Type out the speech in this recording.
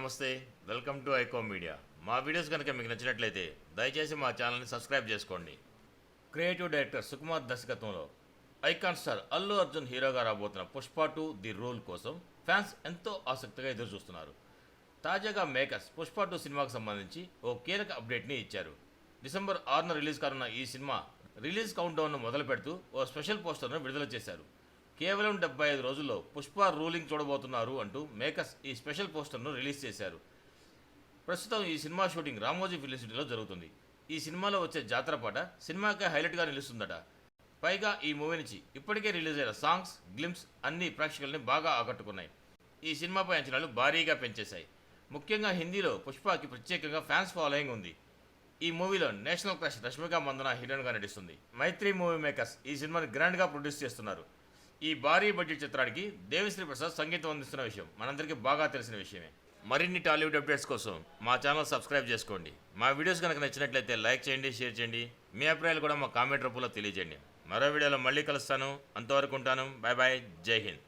నమస్తే. Welcome to Icom Media. మా videos కనుక మీకు నచ్చినట్లయితే దయచేసి మా ఛానల్ని సబ్స్క్రైబ్ చేసుకోండి. క్రియేటివ్ డైరెక్టర్ సుకుమార్ దర్శకత్వంలో ఐకాన్ స్టార్ అల్లు అర్జున్ హీరోగా రాబోతున్న పుష్ప 2 ది రోల్ కోసం ఫ్యాన్స్ ఎంతో ఆసక్తిగా ఎదురుచూస్తున్నారు. తాజాగా మేకర్స్ పుష్ప 2 సినిమాకు సంబంధించి ఓ కీలక అప్డేట్ని ఇచ్చారు. డిసెంబర్ 6న రిలీజ్ కానున్న ఈ సినిమా రిలీజ్ కౌంట్ డౌన్ను మొదలు పెడుతూ ఓ స్పెషల్ పోస్టర్ను విడుదల చేశారు. కేవలం 75 రోజుల్లో పుష్ప రూలింగ్ చూడబోతున్నారు అంటూ మేకర్స్ ఈ స్పెషల్ పోస్టర్ను రిలీజ్ చేశారు. ప్రస్తుతం ఈ సినిమా షూటింగ్ రామోజీ ఫిలిం సిటీలో జరుగుతుంది. ఈ సినిమాలో వచ్చే జాతర పాట సినిమాకే హైలైట్గా నిలుస్తుందట. పైగా ఈ మూవీ నుంచి ఇప్పటికే రిలీజ్ అయిన సాంగ్స్, గ్లిమ్స్ అన్ని ప్రేక్షకుల్ని బాగా ఆకట్టుకున్నాయి. ఈ సినిమాపై అంచనాలు భారీగా పెంచేశాయి. ముఖ్యంగా హిందీలో పుష్పకి ప్రత్యేకంగా ఫ్యాన్స్ ఫాలోయింగ్ ఉంది. ఈ మూవీలో నేషనల్ క్రష్ రష్మిక మందన హీరోయిన్గా నటిస్తుంది. మైత్రి మూవీ మేకర్స్ ఈ సినిమాని గ్రాండ్గా ప్రొడ్యూస్ చేస్తున్నారు. ఈ భారీ బడ్జెట్ చిత్రానికి దేవిశ్రీ ప్రసాద్ సంగీతం అందిస్తున్న విషయం మనందరికీ బాగా తెలిసిన విషయమే. మరిన్ని టాలీవుడ్ అప్డేట్స్ కోసం మా ఛానల్ సబ్స్క్రైబ్ చేసుకోండి. మా వీడియోస్ కనుక నచ్చినట్లయితే లైక్ చేయండి, షేర్ చేయండి. మీ అభిప్రాయాలు కూడా మా కామెంట్ రూపంలో తెలియజేయండి. మరో వీడియోలో మళ్ళీ కలుస్తాను. అంతవరకు ఉంటాను. Bye bye. జై హింద్.